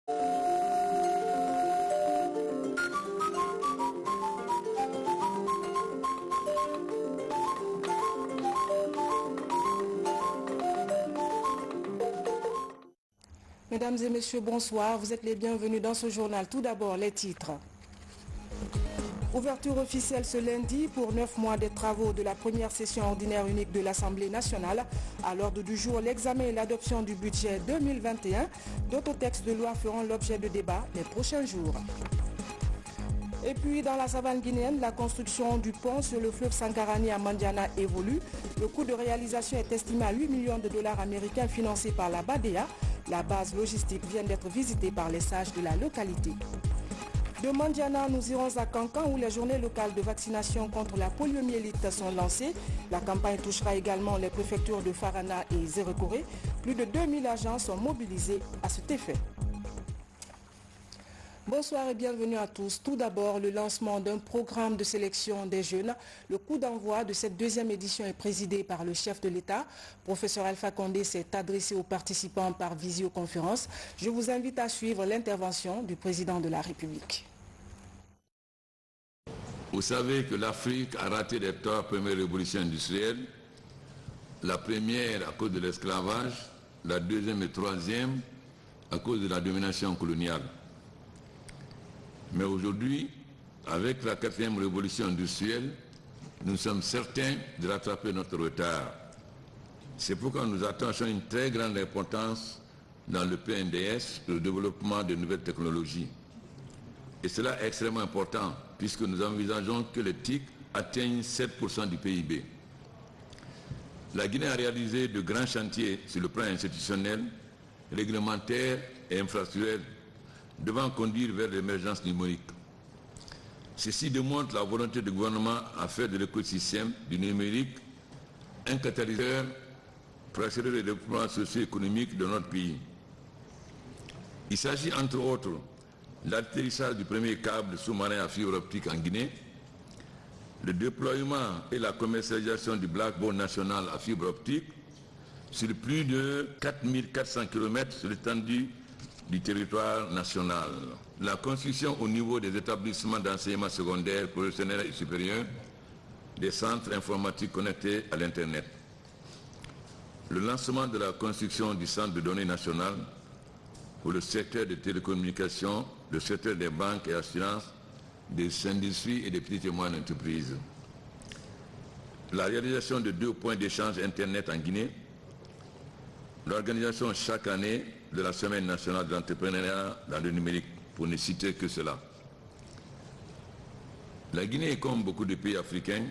Mesdames et messieurs, bonsoir. Vous êtes les bienvenus dans ce journal. Tout d'abord, les titres. Ouverture officielle ce lundi pour 9 mois des travaux de la première session ordinaire unique de l'Assemblée nationale. À l'ordre du jour, l'examen et l'adoption du budget 2021. D'autres textes de loi feront l'objet de débats les prochains jours. Et puis, dans la savane guinéenne, la construction du pont sur le fleuve Sankarani à Mandiana évolue. Le coût de réalisation est estimé à 8 millions de dollars américains financés par la BADEA. La base logistique vient d'être visitée par les sages de la localité. De Mandiana, nous irons à Kankan où les journées locales de vaccination contre la poliomyélite sont lancées. La campagne touchera également les préfectures de Farana et Zérekoré. Plus de 2000 agents sont mobilisés à cet effet. Bonsoir et bienvenue à tous. Tout d'abord, le lancement d'un programme de sélection des jeunes. Le coup d'envoi de cette deuxième édition est présidé par le chef de l'État. Professeur Alpha Condé s'est adressé aux participants par visioconférence. Je vous invite à suivre l'intervention du président de la République. Vous savez que l'Afrique a raté les 3 premières révolutions industrielles. La première à cause de l'esclavage, la deuxième et troisième à cause de la domination coloniale. Mais aujourd'hui, avec la 4e révolution industrielle, nous sommes certains de rattraper notre retard. C'est pourquoi nous attachons une très grande importance dans le PNDS, le développement de nouvelles technologies. Et cela est extrêmement important, puisque nous envisageons que les TIC atteignent 7% du PIB. La Guinée a réalisé de grands chantiers sur le plan institutionnel, réglementaire et infrastructurel, devant conduire vers l'émergence numérique. Ceci démontre la volonté du gouvernement à faire de l'écosystème du numérique un catalyseur pour accélérer le développement socio-économique de notre pays. Il s'agit entre autres de l'atterrissage du premier câble sous-marin à fibre optique en Guinée, le déploiement et la commercialisation du Blackbone national à fibre optique sur plus de 4400 km sur l'étendue du territoire national. La construction au niveau des établissements d'enseignement secondaire, professionnel et supérieur, des centres informatiques connectés à l'Internet. Le lancement de la construction du centre de données national pour le secteur des télécommunications, le secteur des banques et assurances, des industries et des petites et moyennes entreprises. La réalisation de 2 points d'échange Internet en Guinée. L'organisation chaque année de la Semaine nationale de l'entrepreneuriat dans le numérique, pour ne citer que cela. La Guinée, comme beaucoup de pays africains,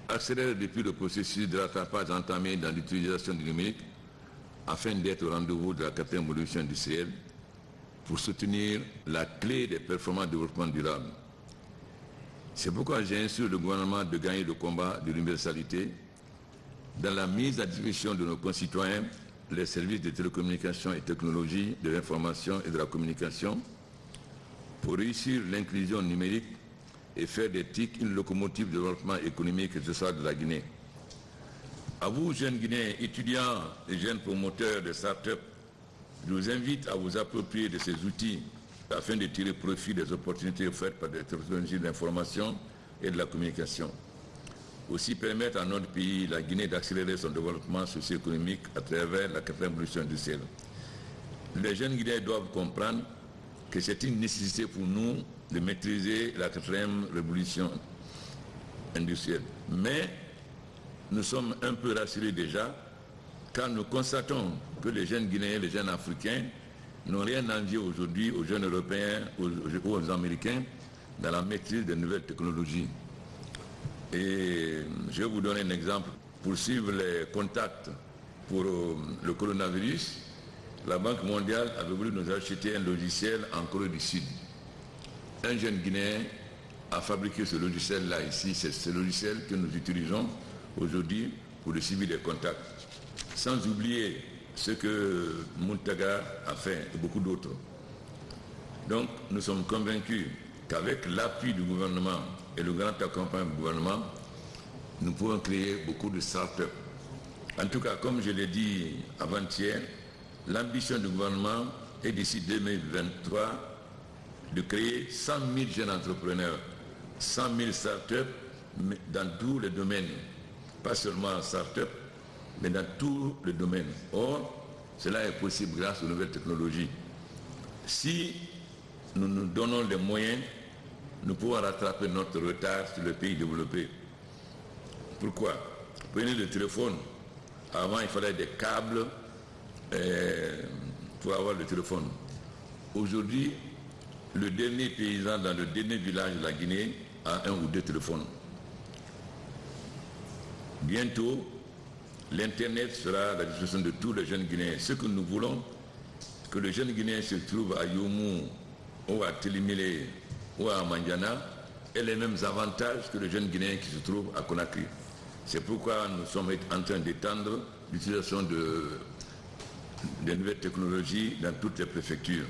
accélère depuis le processus de rattrapage entamé dans l'utilisation du numérique afin d'être au rendez-vous de la 4e révolution industrielle pour soutenir la clé des performances de développement durable. C'est pourquoi j'ai instruit le gouvernement de gagner le combat de l'universalité dans la mise à disposition de nos concitoyens les services de télécommunications et technologies de l'information et de la communication pour réussir l'inclusion numérique et faire des TIC une locomotive de développement économique et social de la Guinée. À vous, jeunes Guinéens, étudiants et jeunes promoteurs de start-up, je vous invite à vous approprier de ces outils afin de tirer profit des opportunités offertes par les technologies de l'information et de la communication. Aussi permettre à notre pays, la Guinée, d'accélérer son développement socio-économique à travers la 4e révolution industrielle. Les jeunes Guinéens doivent comprendre que c'est une nécessité pour nous de maîtriser la 4e révolution industrielle. Mais nous sommes un peu rassurés déjà, car nous constatons que les jeunes Guinéens, les jeunes Africains, n'ont rien à envier aujourd'hui aux jeunes Européens ou aux Américains dans la maîtrise des nouvelles technologies. Et je vais vous donner un exemple. Pour suivre les contacts pour le coronavirus, la Banque mondiale avait voulu nous acheter un logiciel en Corée du Sud. Un jeune Guinéen a fabriqué ce logiciel-là ici. C'est ce logiciel que nous utilisons aujourd'hui pour le suivi des contacts. Sans oublier ce que Muntaga a fait et beaucoup d'autres. Donc nous sommes convaincus qu'avec l'appui du gouvernement et le grand accompagnement du gouvernement, nous pouvons créer beaucoup de start-up. En tout cas, comme je l'ai dit avant-hier, l'ambition du gouvernement et d'ici 2023 de créer 100 000 jeunes entrepreneurs, 100 000 start-up dans tous les domaines, pas seulement en start-up, mais dans tous les domaines. Or, cela est possible grâce aux nouvelles technologies. Si nous nous donnons les moyens, nous pouvons rattraper notre retard sur les pays développés. Pourquoi? Prenez le téléphone. Avant, il fallait des câbles pour avoir le téléphone. Aujourd'hui, le dernier paysan dans le dernier village de la Guinée a 1 ou 2 téléphones. Bientôt, l'Internet sera à la disposition de tous les jeunes Guinéens. Ce que nous voulons, que le jeune Guinéen se trouve à Youmou ou à Télimilé ou à Mandiana ait les mêmes avantages que le jeune Guinéen qui se trouve à Conakry. C'est pourquoi nous sommes en train d'étendre l'utilisation des nouvelles technologies dans toutes les préfectures.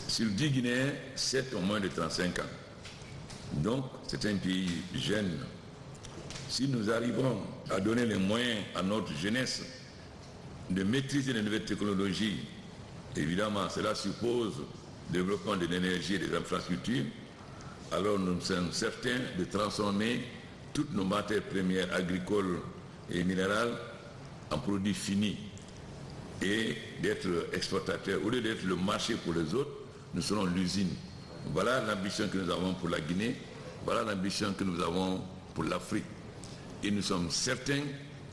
Sur 10 Guinéens, 7 ont moins de 35 ans. Donc, c'est un pays jeune. Si nous arrivons à donner les moyens à notre jeunesse de maîtriser les nouvelles technologies, évidemment, cela suppose le développement de l'énergie et des infrastructures, alors nous sommes certains de transformer toutes nos matières premières agricoles et minérales en produits finis et d'être exportateurs. Au lieu d'être le marché pour les autres, nous serons l'usine. Voilà l'ambition que nous avons pour la Guinée, voilà l'ambition que nous avons pour l'Afrique. Et nous sommes certains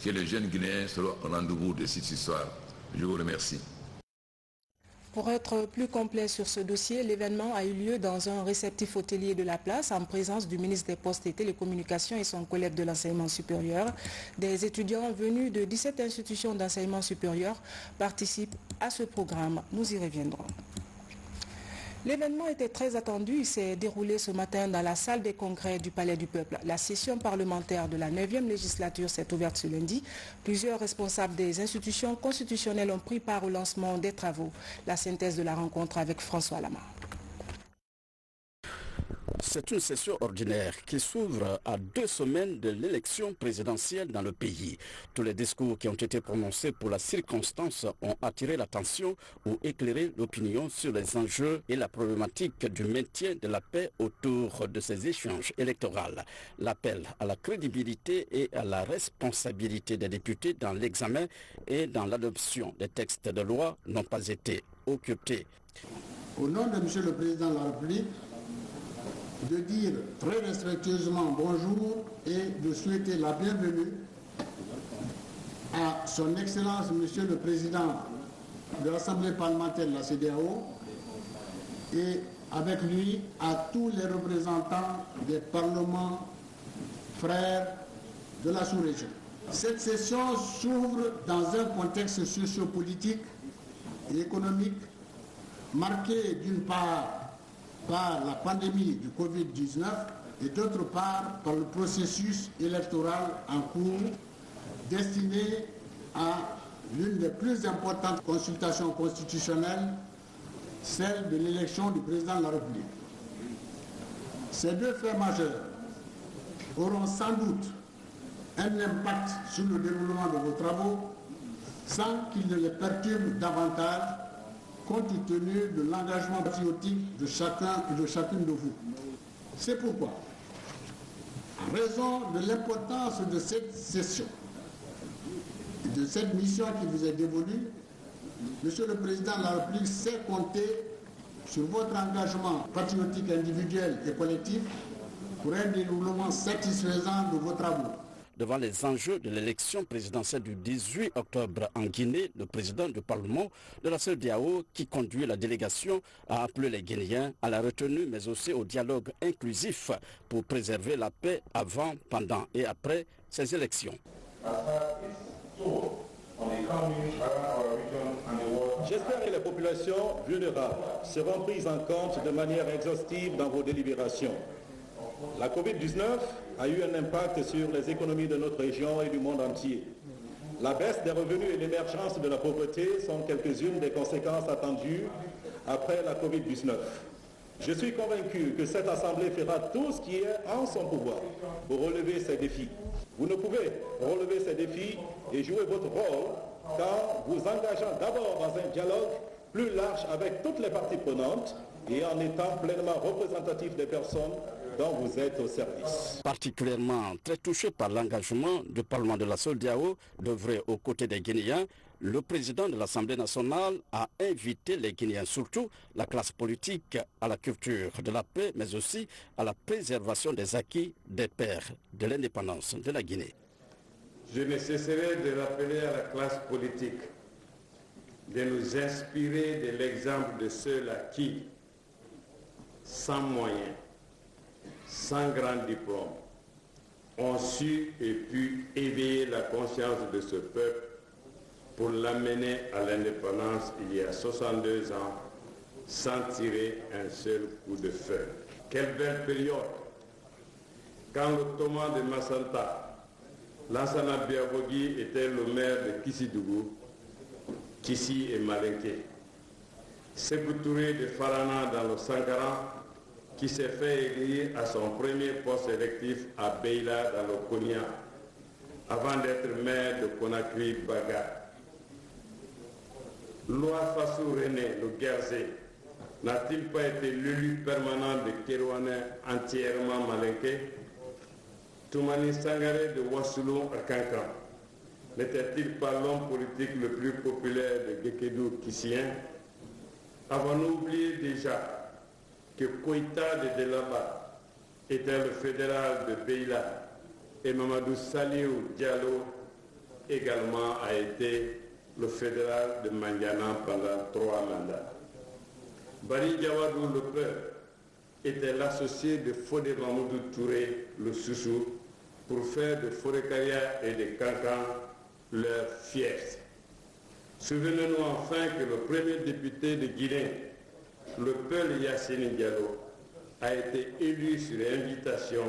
que les jeunes Guinéens seront au rendez-vous de cette histoire. Je vous remercie. Pour être plus complet sur ce dossier, l'événement a eu lieu dans un réceptif hôtelier de la place en présence du ministre des Postes et Télécommunications et son collègue de l'enseignement supérieur. Des étudiants venus de 17 institutions d'enseignement supérieur participent à ce programme. Nous y reviendrons. L'événement était très attendu. Il s'est déroulé ce matin dans la salle des congrès du Palais du Peuple. La session parlementaire de la 9e législature s'est ouverte ce lundi. Plusieurs responsables des institutions constitutionnelles ont pris part au lancement des travaux. La synthèse de la rencontre avec François Lama. C'est une session ordinaire qui s'ouvre à 2 semaines de l'élection présidentielle dans le pays. Tous les discours qui ont été prononcés pour la circonstance ont attiré l'attention ou éclairé l'opinion sur les enjeux et la problématique du maintien de la paix autour de ces échanges électoraux. L'appel à la crédibilité et à la responsabilité des députés dans l'examen et dans l'adoption des textes de loi n'ont pas été occultés. Au nom de M. le Président de la République, de dire très respectueusement bonjour et de souhaiter la bienvenue à son Excellence Monsieur le Président de l'Assemblée parlementaire de la CEDEAO et avec lui à tous les représentants des parlements frères de la sous-région. Cette session s'ouvre dans un contexte sociopolitique et économique marqué d'une part par la pandémie du Covid-19 et d'autre part par le processus électoral en cours destiné à l'une des plus importantes consultations constitutionnelles, celle de l'élection du président de la République. Ces 2 faits majeurs auront sans doute un impact sur le déroulement de vos travaux sans qu'ils ne les perturbent davantage compte tenu de l'engagement patriotique de chacun et de chacune de vous. C'est pourquoi, en raison de l'importance de cette session et de cette mission qui vous est dévolue, Monsieur le Président de la République sait compter sur votre engagement patriotique individuel et collectif pour un déroulement satisfaisant de vos travaux. Devant les enjeux de l'élection présidentielle du 18 octobre en Guinée, le président du Parlement de la CEDEAO, qui conduit la délégation, a appelé les Guinéens à la retenue mais aussi au dialogue inclusif pour préserver la paix avant, pendant et après ces élections. J'espère que les populations vulnérables seront prises en compte de manière exhaustive dans vos délibérations. La Covid-19 a eu un impact sur les économies de notre région et du monde entier. La baisse des revenus et l'émergence de la pauvreté sont quelques-unes des conséquences attendues après la Covid-19. Je suis convaincu que cette Assemblée fera tout ce qui est en son pouvoir pour relever ces défis. Vous ne pouvez relever ces défis et jouer votre rôle car vous engageant d'abord dans un dialogue plus large avec toutes les parties prenantes et en étant pleinement représentatif des personnes dont vous êtes au service. Particulièrement très touché par l'engagement du Parlement de la CEDEAO d'œuvrer aux côtés des Guinéens, le président de l'Assemblée nationale a invité les Guinéens, surtout la classe politique, à la culture de la paix, mais aussi à la préservation des acquis des pères de l'indépendance de la Guinée. Je ne cesserai de rappeler à la classe politique de nous inspirer de l'exemple de ceux-là qui, sans moyens, sans grand diplôme, ont su et pu éveiller la conscience de ce peuple pour l'amener à l'indépendance il y a 62 ans sans tirer un seul coup de feu. Quelle belle période quand l'Ottoman de Massanta, Lansana Biabogi était le maire de Kissidougou, Kissi et Malinké. Sékou Touré de Farana dans le Sankaran, qui s'est fait élire à son premier poste électif à Beila dans le Konya, avant d'être maire de Conakry-Baga. Loa Fassou René, le Guerzé, n'a-t-il pas été l'élu permanent de Kérouané entièrement malinké? Toumani Sangaré de Wassoulou à Kankan, n'était-il pas l'homme politique le plus populaire de Gekedou Kissien? Avons-nous oublié déjà que Koïta de Delaba était le fédéral de Beila et Mamadou Saliou Diallo également a été le fédéral de Mandiana pendant 3 mandats. Bari Diawadou le père était l'associé de Fodé Mamoudou Touré le Soussou pour faire de Forékaria et de Kankan leur fierté. Souvenez-nous enfin que le premier député de Guinée, le Peul Yassine Diallo, a été élu sur invitation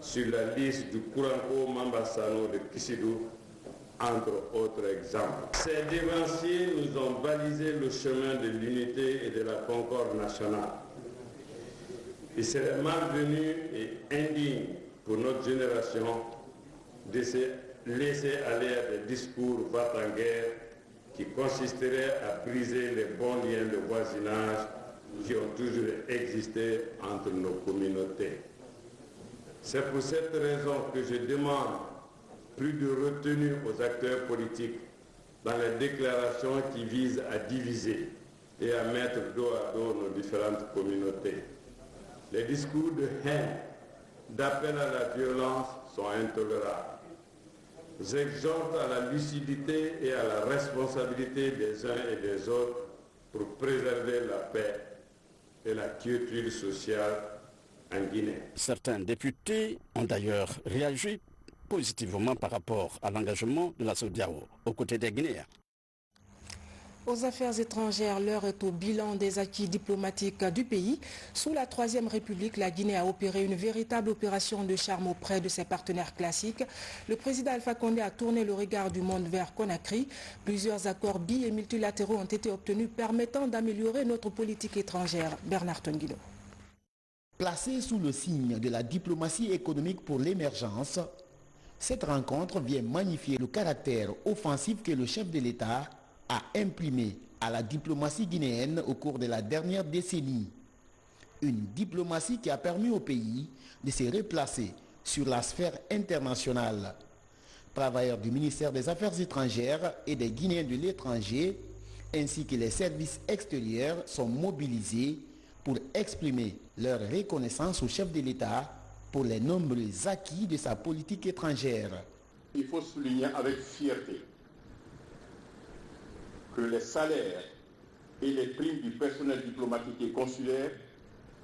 sur la liste du Kouranko Mambassano de Kissidou, entre autres exemples. Ces dévanciers nous ont balisé le chemin de l'unité et de la concorde nationale. Il serait malvenu et indigne pour notre génération de se laisser aller à des discours va-t-en-guerre qui consisteraient à briser les bons liens de voisinage qui ont toujours existé entre nos communautés. C'est pour cette raison que je demande plus de retenue aux acteurs politiques dans les déclarations qui visent à diviser et à mettre dos à dos nos différentes communautés. Les discours de haine, d'appel à la violence sont intolérables. J'exhorte à la lucidité et à la responsabilité des uns et des autres pour préserver la paix et la quiétude sociale en Guinée. Certains députés ont d'ailleurs réagi positivement par rapport à l'engagement de la CEDEAO aux côtés des Guinéens. Aux affaires étrangères, l'heure est au bilan des acquis diplomatiques du pays. Sous la Troisième République, la Guinée a opéré une véritable opération de charme auprès de ses partenaires classiques. Le président Alpha Condé a tourné le regard du monde vers Conakry. Plusieurs accords bi- et multilatéraux ont été obtenus permettant d'améliorer notre politique étrangère. Bernard Tonguilo. Placée sous le signe de la diplomatie économique pour l'émergence, cette rencontre vient magnifier le caractère offensif que le chef de l'État a imprimé à la diplomatie guinéenne au cours de la dernière décennie. Une diplomatie qui a permis au pays de se replacer sur la sphère internationale. Travailleurs du ministère des Affaires étrangères et des Guinéens de l'étranger, ainsi que les services extérieurs sont mobilisés pour exprimer leur reconnaissance au chef de l'État pour les nombreux acquis de sa politique étrangère. Il faut souligner avec fierté que les salaires et les primes du personnel diplomatique et consulaire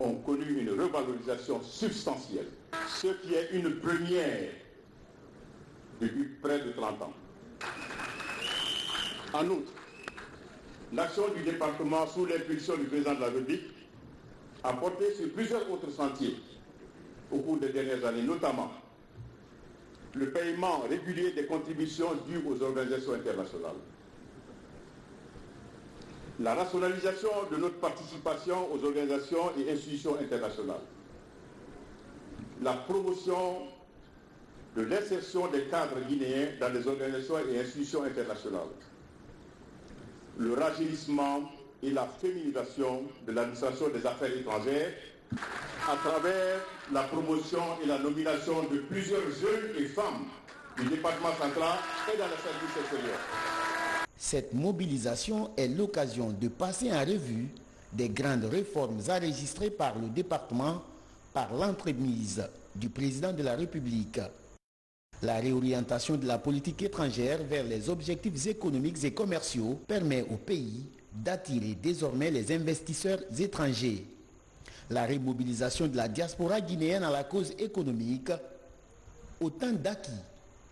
ont connu une revalorisation substantielle, ce qui est une première depuis près de 30 ans. En outre, l'action du département sous l'impulsion du président de la République a porté sur plusieurs autres sentiers au cours des dernières années, notamment le paiement régulier des contributions dues aux organisations internationales, la rationalisation de notre participation aux organisations et institutions internationales, la promotion de l'insertion des cadres guinéens dans les organisations et institutions internationales, le rajeunissement et la féminisation de l'administration des affaires étrangères à travers la promotion et la nomination de plusieurs jeunes et femmes du département central et dans le service extérieur. Cette mobilisation est l'occasion de passer en revue des grandes réformes enregistrées par le département par l'entremise du président de la République. La réorientation de la politique étrangère vers les objectifs économiques et commerciaux permet au pays d'attirer désormais les investisseurs étrangers. La remobilisation de la diaspora guinéenne à la cause économique, autant d'acquis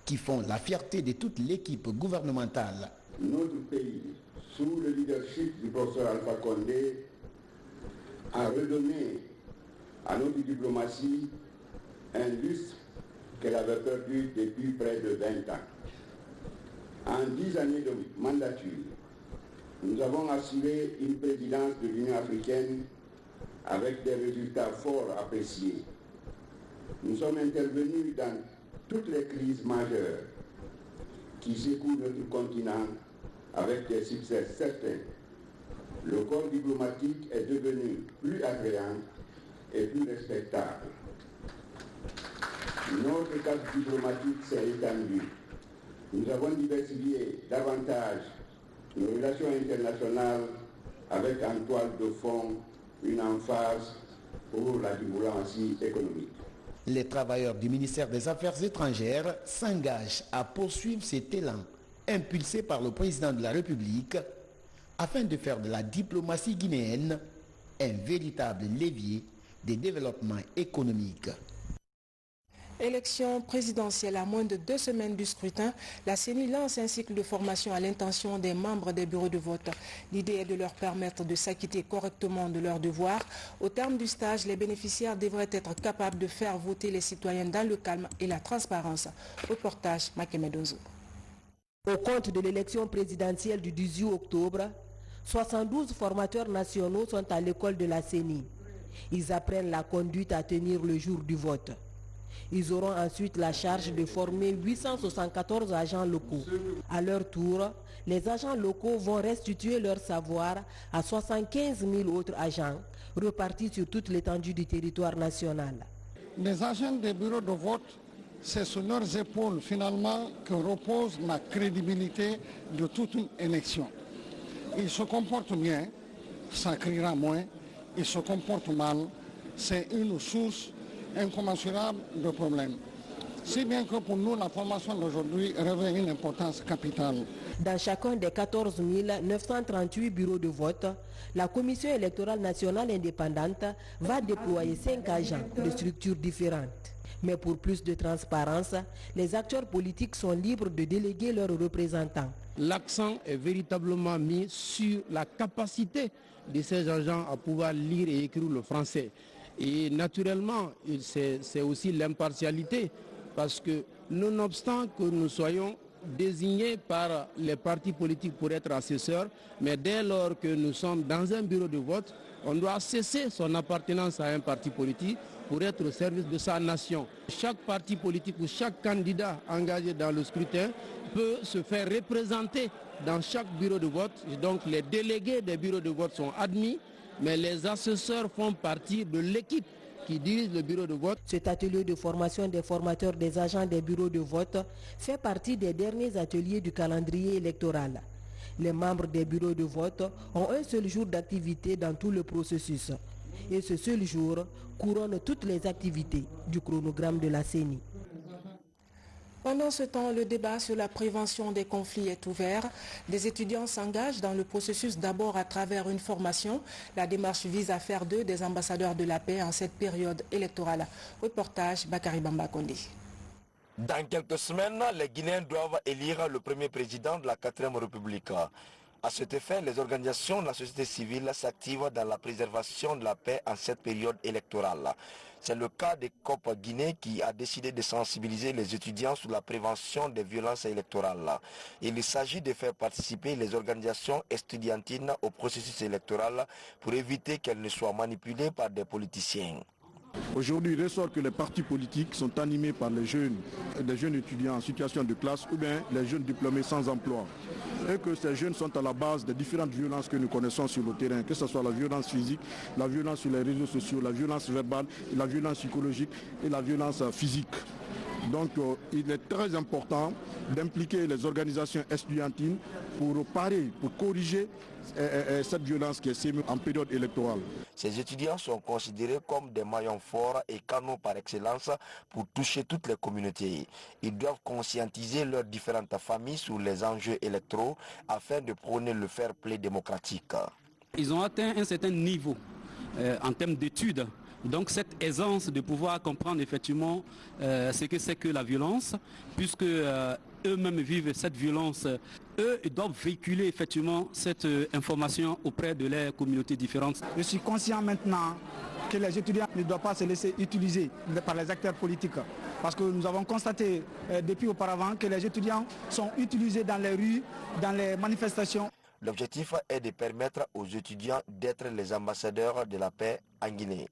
qui font la fierté de toute l'équipe gouvernementale. Notre pays, sous le leadership du professeur Alpha Condé, a redonné à notre diplomatie un lustre qu'elle avait perdu depuis près de 20 ans. En 10 années de mandature, nous avons assuré une présidence de l'Union africaine avec des résultats forts appréciés. Nous sommes intervenus dans toutes les crises majeures qui secouent notre continent avec des succès certains. Le corps diplomatique est devenu plus agréable et plus respectable. Notre cadre diplomatique s'est étendu. Nous avons diversifié davantage nos relations internationales avec en toile de fond une emphase pour la diplomatie économique. Les travailleurs du ministère des Affaires étrangères s'engagent à poursuivre cet élan impulsé par le président de la République afin de faire de la diplomatie guinéenne un véritable levier de développement économique. Élection présidentielle à moins de 2 semaines du scrutin, la CENI lance un cycle de formation à l'intention des membres des bureaux de vote. L'idée est de leur permettre de s'acquitter correctement de leurs devoirs. Au terme du stage, les bénéficiaires devraient être capables de faire voter les citoyens dans le calme et la transparence. Reportage Makemedozo. Au compte de l'élection présidentielle du 18 octobre, 72 formateurs nationaux sont à l'école de la CENI. Ils apprennent la conduite à tenir le jour du vote. Ils auront ensuite la charge de former 874 agents locaux. À leur tour, les agents locaux vont restituer leur savoir à 75 000 autres agents, repartis sur toute l'étendue du territoire national. Les agents des bureaux de vote, c'est sur leurs épaules finalement que repose la crédibilité de toute une élection. Ils se comportent bien, ça criera moins. Ils se comportent mal, c'est une source incommensurable de problèmes. Si bien que pour nous, la formation d'aujourd'hui revêt une importance capitale. Dans chacun des 14 938 bureaux de vote, la Commission électorale nationale indépendante va déployer 5 agents de structures différentes. Mais pour plus de transparence, les acteurs politiques sont libres de déléguer leurs représentants. L'accent est véritablement mis sur la capacité de ces agents à pouvoir lire et écrire le français. Et naturellement, c'est aussi l'impartialité, parce que nonobstant que nous soyons désignés par les partis politiques pour être assesseurs, mais dès lors que nous sommes dans un bureau de vote, on doit cesser son appartenance à un parti politique pour être au service de sa nation. Chaque parti politique ou chaque candidat engagé dans le scrutin peut se faire représenter dans chaque bureau de vote. Et donc les délégués des bureaux de vote sont admis, mais les assesseurs font partie de l'équipe qui dirige le bureau de vote. Cet atelier de formation des formateurs des agents des bureaux de vote fait partie des derniers ateliers du calendrier électoral. Les membres des bureaux de vote ont un seul jour d'activité dans tout le processus. Et ce seul jour couronne toutes les activités du chronogramme de la CENI. Pendant ce temps, le débat sur la prévention des conflits est ouvert. Des étudiants s'engagent dans le processus d'abord à travers une formation. La démarche vise à faire d'eux des ambassadeurs de la paix en cette période électorale. Reportage Bakary Bamba Kondé. Dans quelques semaines, les Guinéens doivent élire le premier président de la 4e République. À cet effet, les organisations de la société civile s'activent dans la préservation de la paix en cette période électorale. C'est le cas de COP Guinée qui a décidé de sensibiliser les étudiants sur la prévention des violences électorales. Il s'agit de faire participer les organisations estudiantines au processus électoral pour éviter qu'elles ne soient manipulées par des politiciens. Aujourd'hui, il ressort que les partis politiques sont animés par des jeunes étudiants en situation de classe ou bien les jeunes diplômés sans emploi. Et que ces jeunes sont à la base des différentes violences que nous connaissons sur le terrain, que ce soit la violence physique, la violence sur les réseaux sociaux, la violence verbale, la violence psychologique et la violence physique. Donc il est très important d'impliquer les organisations estudiantines pour parer, pour corriger cette violence qui est sémée en période électorale. Ces étudiants sont considérés comme des maillons forts et canaux par excellence pour toucher toutes les communautés. Ils doivent conscientiser leurs différentes familles sur les enjeux électoraux afin de prôner le fair play démocratique. Ils ont atteint un certain niveau en termes d'études. Donc cette aisance de pouvoir comprendre effectivement ce que c'est que la violence, puisque eux-mêmes vivent cette violence, eux ils doivent véhiculer effectivement cette information auprès de leurs communautés différentes. Je suis conscient maintenant que les étudiants ne doivent pas se laisser utiliser par les acteurs politiques. Parce que nous avons constaté depuis auparavant que les étudiants sont utilisés dans les rues, dans les manifestations. L'objectif est de permettre aux étudiants d'être les ambassadeurs de la paix en Guinée.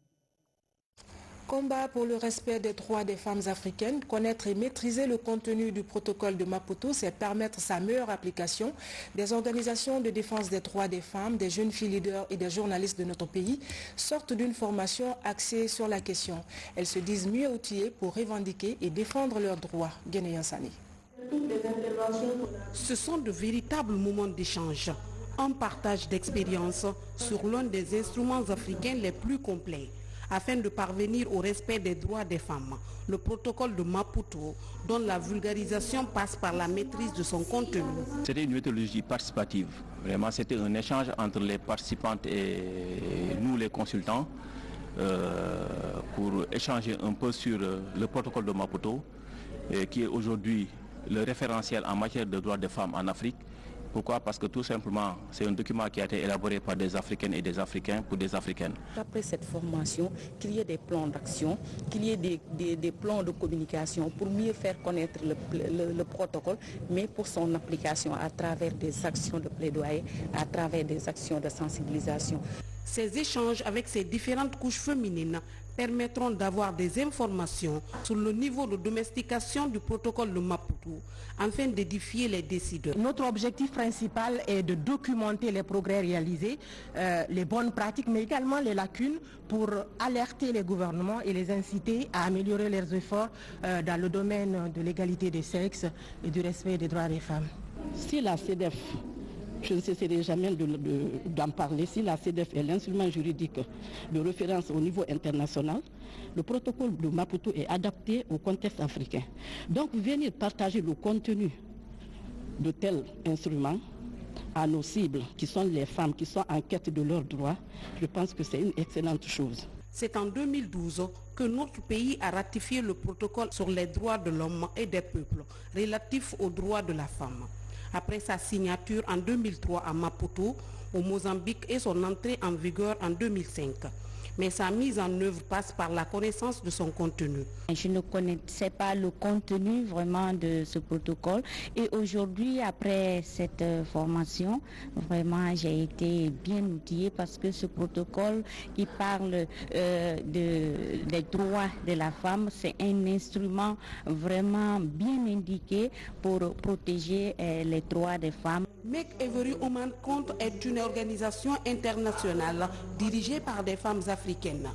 Combat pour le respect des droits des femmes africaines, connaître et maîtriser le contenu du protocole de Maputo, c'est permettre sa meilleure application. Des organisations de défense des droits des femmes, des jeunes filles leaders et des journalistes de notre pays sortent d'une formation axée sur la question. Elles se disent mieux outillées pour revendiquer et défendre leurs droits. Guénéen Sani. Ce sont de véritables moments d'échange, un partage d'expériences sur l'un des instruments africains les plus complets. Afin de parvenir au respect des droits des femmes, le protocole de Maputo, dont la vulgarisation passe par la maîtrise de son contenu. C'était une méthodologie participative. Vraiment, c'était un échange entre les participantes et nous, les consultants, pour échanger un peu sur le protocole de Maputo, qui est aujourd'hui le référentiel en matière de droits des femmes en Afrique. Pourquoi? Parce que tout simplement, c'est un document qui a été élaboré par des Africaines et des Africains pour des Africaines. Après cette formation, qu'il y ait des plans d'action, qu'il y ait des plans de communication pour mieux faire connaître le protocole, mais pour son application à travers des actions de plaidoyer, à travers des actions de sensibilisation. Ces échanges avec ces différentes couches féminines permettront d'avoir des informations sur le niveau de domestication du protocole de Maputo afin d'édifier les décideurs. Notre objectif principal est de documenter les progrès réalisés, les bonnes pratiques, mais également les lacunes pour alerter les gouvernements et les inciter à améliorer leurs efforts dans le domaine de l'égalité des sexes et du respect des droits des femmes. Si la CEDEF, je ne cesserai jamais d'en parler, si la CEDEF est l'instrument juridique de référence au niveau international, le protocole de Maputo est adapté au contexte africain. Donc venir partager le contenu de tels instruments à nos cibles, qui sont les femmes, qui sont en quête de leurs droits, je pense que c'est une excellente chose. C'est en 2012 que notre pays a ratifié le protocole sur les droits de l'homme et des peuples relatifs aux droits de la femme. Après sa signature en 2003 à Maputo, au Mozambique, et son entrée en vigueur en 2005. Mais sa mise en œuvre passe par la connaissance de son contenu. Je ne connaissais pas le contenu vraiment de ce protocole et aujourd'hui, après cette formation, vraiment j'ai été bien outillée parce que ce protocole qui parle des droits de la femme, c'est un instrument vraiment bien indiqué pour protéger les droits des femmes. Make Every Woman Count est une organisation internationale dirigée par des femmes africaines.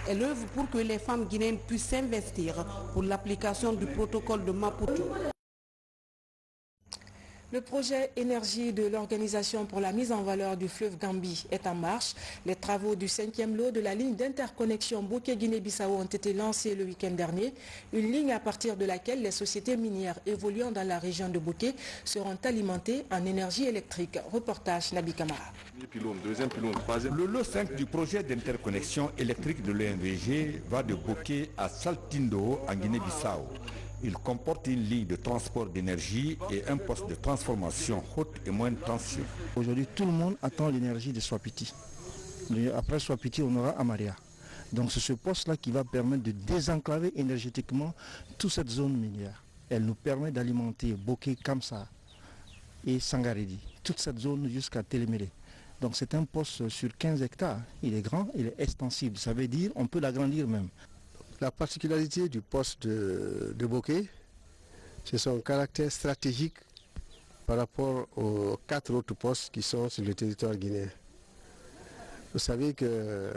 Elle œuvre pour que les femmes guinéennes puissent s'investir pour l'application du protocole de Maputo. Le projet énergie de l'Organisation pour la mise en valeur du fleuve Gambie est en marche. Les travaux du 5e lot de la ligne d'interconnexion Bouquet-Guinée-Bissau ont été lancés le week-end dernier. Une ligne à partir de laquelle les sociétés minières évoluant dans la région de Bouquet seront alimentées en énergie électrique. Reportage Nabi Kamara. Le lot 5 du projet d'interconnexion électrique de l'ONVG va de Bouquet à Saltindo en Guinée-Bissau. Il comporte une ligne de transport d'énergie et un poste de transformation haute et moyenne tension. Aujourd'hui, tout le monde attend l'énergie de Swapiti. Après Swapiti, on aura Amaria. Donc c'est ce poste-là qui va permettre de désenclaver énergétiquement toute cette zone minière. Elle nous permet d'alimenter Bokeh, Kamsa et Sangaredi, toute cette zone jusqu'à Télémélé. Donc c'est un poste sur 15 hectares. Il est grand, il est extensible. Ça veut dire qu'on peut l'agrandir même. La particularité du poste de Bokeh, c'est son caractère stratégique par rapport aux 4 autres postes qui sont sur le territoire guinéen. Vous savez que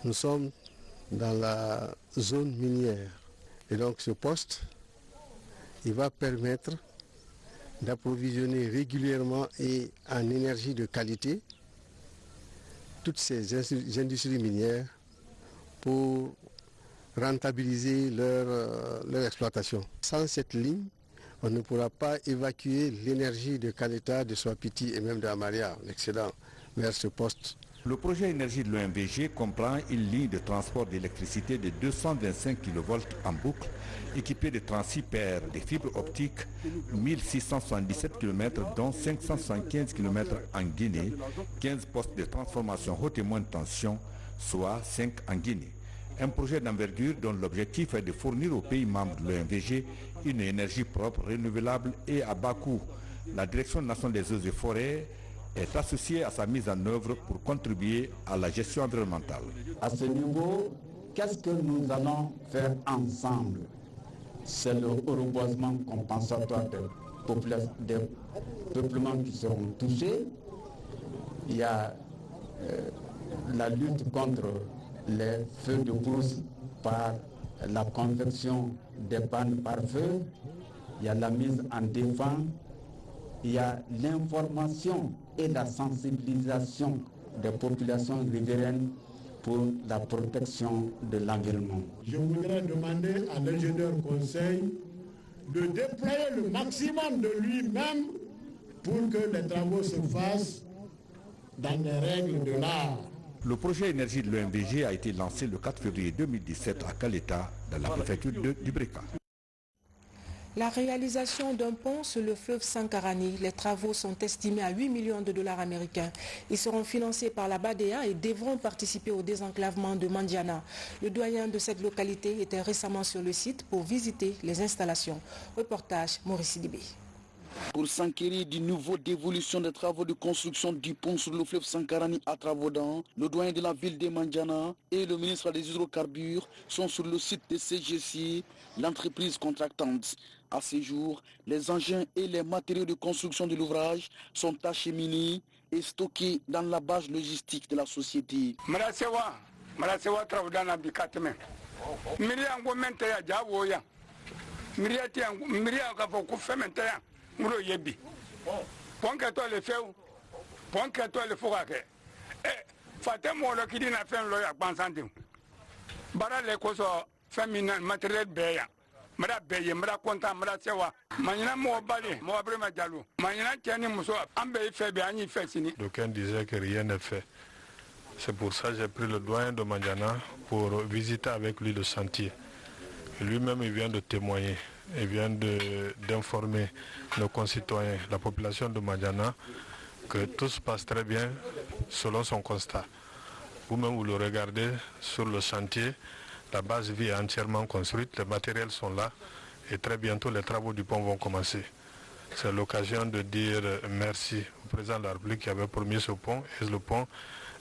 nous sommes dans la zone minière et donc ce poste, il va permettre d'approvisionner régulièrement et en énergie de qualité toutes ces industries minières pour rentabiliser leur exploitation. Sans cette ligne, on ne pourra pas évacuer l'énergie de Kaleta, de Swapiti et même de Amaria, l'excédent, vers ce poste. Le projet énergie de l'OMVG comprend une ligne de transport d'électricité de 225 kV en boucle, équipée de 36 paires de fibres optiques, 1677 km dont 575 km en Guinée, 15 postes de transformation haute et moyenne tension, soit 5 en Guinée. Un projet d'envergure dont l'objectif est de fournir aux pays membres de l'OMVG une énergie propre, renouvelable et à bas coût. La Direction nationale des eaux et forêts est associée à sa mise en œuvre pour contribuer à la gestion environnementale. À ce niveau, qu'est-ce que nous allons faire ensemble? C'est le reboisement compensatoire des peuplements qui seront touchés. Il y a la lutte contre les feux de brousse par la convection des pannes par feu. Il y a la mise en défense. Il y a l'information et la sensibilisation des populations riveraines pour la protection de l'environnement. Je voudrais demander à l'ingénieur conseil de déployer le maximum de lui-même pour que les travaux se fassent dans les règles de l'art. Le projet énergie de l'OMVG a été lancé le 4 février 2017 à Kaleta, dans la préfecture du Breka. La réalisation d'un pont sur le fleuve Sankarani, les travaux sont estimés à 8 millions de dollars américains. Ils seront financés par la BADEA et devront participer au désenclavement de Mandiana. Le doyen de cette localité était récemment sur le site pour visiter les installations. Reportage Maurice Sidibé. Pour s'enquérir du niveau d'évolution des travaux de construction du pont sur le fleuve Sankarani à Travodan, le doyen de la ville de Mandiana et le ministre des hydrocarbures sont sur le site de CGC, l'entreprise contractante. À ce jour, les engins et les matériaux de construction de l'ouvrage sont acheminés et stockés dans la base logistique de la société. Muro yebi ponke to le feu ponke to le fugake fatemo lo kidina fen lo ya pansante bara le koso feminine matériel beya mara beye mara konta mara sewa manyina mo bale mo abrema diallo manyina tieni muso ambe fe be anyi fe sini. D'aucuns disaient que rien n'est fait. C'est pour ça que j'ai pris le doyen de Mandiana pour visiter avec lui le chantier. Lui-même il vient de témoigner. Il vient d'informer nos concitoyens, la population de Mandiana, que tout se passe très bien selon son constat. Vous-même, vous le regardez sur le chantier, la base vie est entièrement construite, les matériels sont là et très bientôt les travaux du pont vont commencer. C'est l'occasion de dire merci au président de la République qui avait promis ce pont et le pont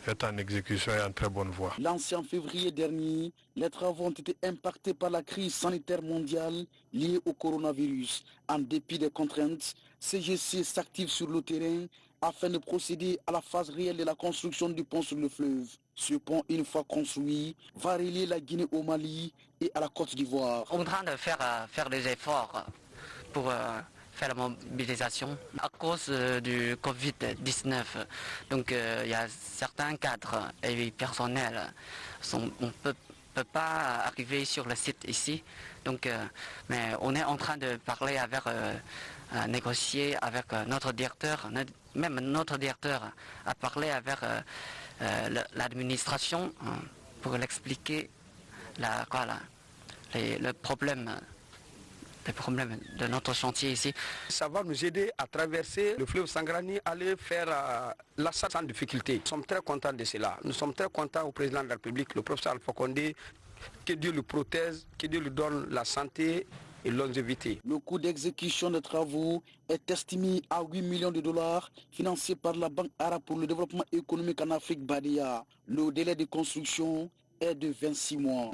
est en exécution et en très bonne voie. Lancé en février dernier, les travaux ont été impactés par la crise sanitaire mondiale liée au coronavirus. En dépit des contraintes, CGC s'active sur le terrain afin de procéder à la phase réelle de la construction du pont sur le fleuve. Ce pont, une fois construit, va relier la Guinée au Mali et à la Côte d'Ivoire. On est en train de faire des efforts pour faire la mobilisation à cause du Covid-19. Donc il y a certains cadres et personnels, on ne peut pas arriver sur le site ici. Donc, mais on est en train de parler avec, négocier avec notre directeur, même notre directeur a parlé avec l'administration pour l'expliquer le problème. Les problèmes de notre chantier ici. Ça va nous aider à traverser le fleuve Sankarani, aller faire l'achat sans difficulté. Nous sommes très contents de cela. Nous sommes très contents au président de la République, le professeur Alpha Condé, que Dieu le protège, que Dieu lui donne la santé et longévité. Le coût d'exécution des travaux est estimé à 8 millions de dollars, financé par la Banque arabe pour le développement économique en Afrique, BADEA. Le délai de construction est de 26 mois.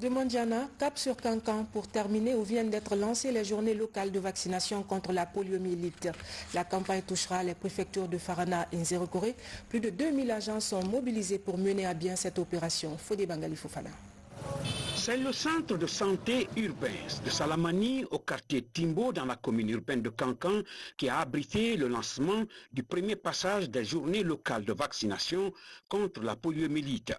De Mandiana, cap sur Cancan pour terminer où viennent d'être lancées les journées locales de vaccination contre la poliomyélite. La campagne touchera les préfectures de Farana et Nzérekore. Plus de 2000 agents sont mobilisés pour mener à bien cette opération. Fodé Bangali Fofana. C'est le centre de santé urbain de Salamani au quartier Timbo dans la commune urbaine de Cancan qui a abrité le lancement du premier passage des journées locales de vaccination contre la poliomyélite.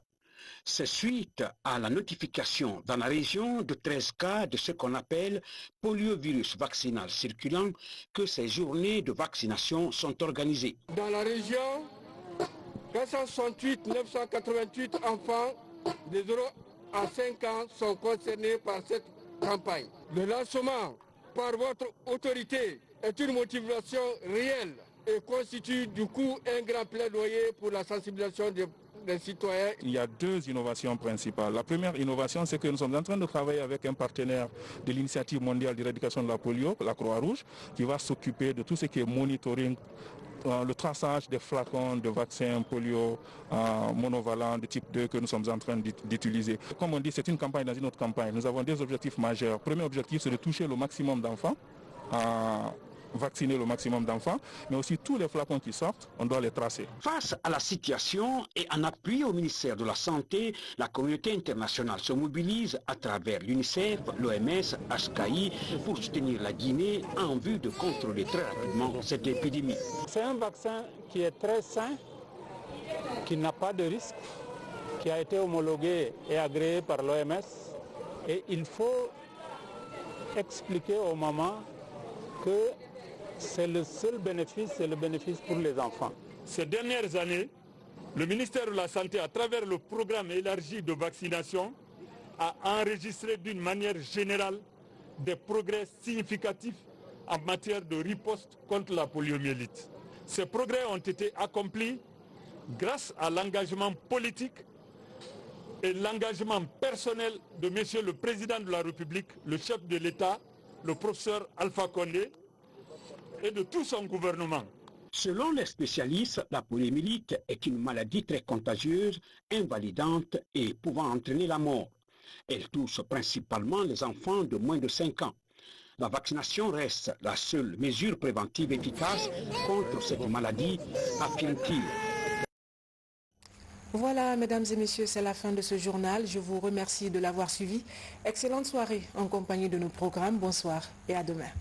C'est suite à la notification dans la région de 13 cas de ce qu'on appelle poliovirus vaccinal circulant que ces journées de vaccination sont organisées. Dans la région, 468 988 enfants de 0 à 5 ans sont concernés par cette campagne. Le lancement par votre autorité est une motivation réelle et constitue du coup un grand plaidoyer pour la sensibilisation des citoyens. Il y a deux innovations principales. La première innovation, c'est que nous sommes en train de travailler avec un partenaire de l'initiative mondiale d'éradication de la polio, la Croix-Rouge, qui va s'occuper de tout ce qui est monitoring, le traçage des flacons de vaccins polio monovalents de type 2 que nous sommes en train d'utiliser. Comme on dit, c'est une campagne dans une autre campagne. Nous avons des objectifs majeurs. Le premier objectif, c'est de toucher le maximum d'enfants, vacciner le maximum d'enfants, mais aussi tous les flacons qui sortent, on doit les tracer. Face à la situation et en appui au ministère de la Santé, la communauté internationale se mobilise à travers l'UNICEF, l'OMS, HKI pour soutenir la Guinée en vue de contrôler très rapidement cette épidémie. C'est un vaccin qui est très sain, qui n'a pas de risque, qui a été homologué et agréé par l'OMS et il faut expliquer aux mamans que c'est le seul bénéfice, c'est le bénéfice pour les enfants. Ces dernières années, le ministère de la Santé, à travers le programme élargi de vaccination, a enregistré d'une manière générale des progrès significatifs en matière de riposte contre la poliomyélite. Ces progrès ont été accomplis grâce à l'engagement politique et l'engagement personnel de Monsieur le Président de la République, le chef de l'État, le professeur Alpha Condé, et de tout son gouvernement. Selon les spécialistes, la poliomyélite est une maladie très contagieuse, invalidante et pouvant entraîner la mort. Elle touche principalement les enfants de moins de 5 ans. La vaccination reste la seule mesure préventive efficace contre cette maladie, affirme-t-il. Voilà, mesdames et messieurs, c'est la fin de ce journal. Je vous remercie de l'avoir suivi. Excellente soirée en compagnie de nos programmes. Bonsoir et à demain.